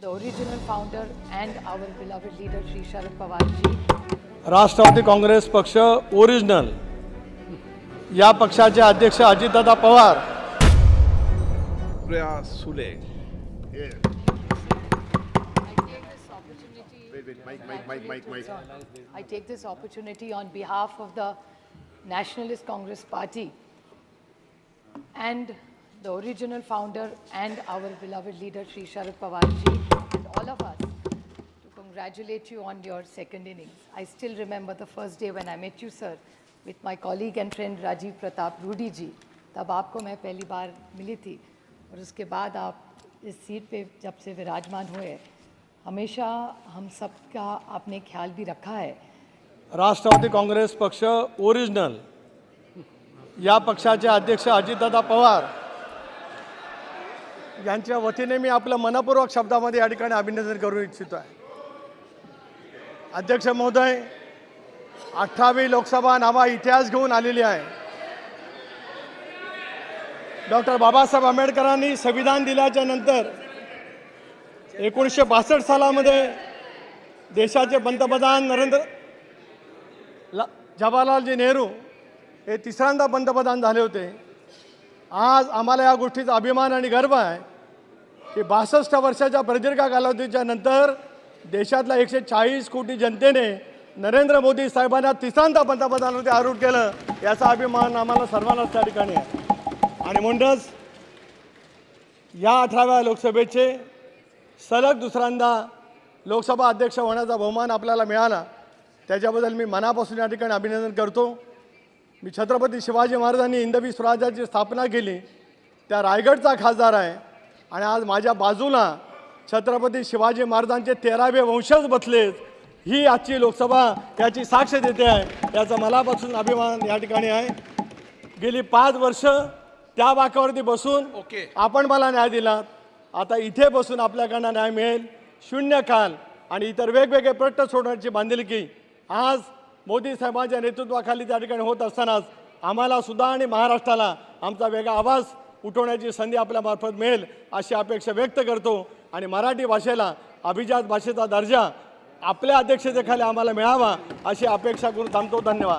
the original founder and our beloved leader Shri Sharad Pawar ji. Rashtrawadi Congress पक्ष original या पक्षाचे अध्यक्ष अजितदादा पवार सुले I take this opportunity on behalf of the Nationalist Congress Party and the original founder and our beloved leader Shri Sharad Pawar ji and all of us to congratulate you on your second innings. I still remember the first day when I met you, sir, with my colleague and friend Rajiv Pratap Rudy ji. तब आपको मैं पहली बार milli थी और उसके बाद आप इस seat पे जब से विराजमान हुए हमेशा हम सबका आपने ख्याल भी रखा है. राष्ट्रवादी काँग्रेस पक्ष ओरिजिनल या पक्षाचे अध्यक्ष अजितदादा पवार यांच्या वतीने मी आपलं मनपूर्वक शब्दामध्ये या ठिकाणी अभिनंदन करू इच्छितो आहे. अध्यक्ष महोदय, 18वी लोकसभा नावा इतिहास घेऊन आलेली आहे. डॉक्टर बाबासाहेब आंबेडकरांनी संविधान दिल्याच्या नंतर 1962 सालामध्ये देशाचे पंतप्रधान जवाहरलालजी नेहरू हे तिसऱ्यांदा पंतप्रधान झाले होते. आज आम्हाला या गोष्टीचा अभिमान आणि गर्व आहे की 62 वर्षाच्या प्रदीर्घ कालावधीच्या नंतर देशातल्या 140 कोटी जनतेने नरेंद्र मोदी साहेबांना तिसऱ्यांदा पंतप्रधानामध्ये आरूढ केलं. याचा अभिमान आम्हाला सर्वांनाच त्या ठिकाणी आहे. आणि म्हणूनच या 18व्या लोकसभेचे सलग दुसऱ्यांदा लोकसभा अध्यक्ष होण्याचा बहुमान आपल्याला मिळाला. त्याच्याबद्दल मी मनापासून या ठिकाणी अभिनंदन करतो. मी छत्रपती शिवाजी महाराजांनी हिंदवी स्वराज्याची स्थापना केली त्या रायगडचा खासदार आहे आणि आज माझ्या बाजूला छत्रपती शिवाजी महाराजांचे 13वे वंशज बसलेत. ही आजची लोकसभा याची साक्ष देते आहे. याचा मनापासून अभिमान या ठिकाणी आहे. गेली 5 वर्ष त्या वाकावरती बसून आपण मला न्याय दिला. आता इथे बसून आपल्याकडनं न्याय मिळेल. शून्य काल आणि इतर वेगवेगळे प्रश्न सोडण्याची बांधिलकी आज मोदी साहेबांच्या नेतृत्वाखाली त्या ठिकाणी होत असतानाच आम्हाला सुद्धा आणि महाराष्ट्राला आमचा वेगळा आवाज उठवण्याची संधी आपल्यामार्फत मिळेल अशी अपेक्षा व्यक्त करतो. आणि मराठी भाषेला अभिजात भाषेचा दर्जा आपल्या अध्यक्षतेखाली आम्हाला मिळावा अशी अपेक्षा करून थांबतो. धन्यवाद.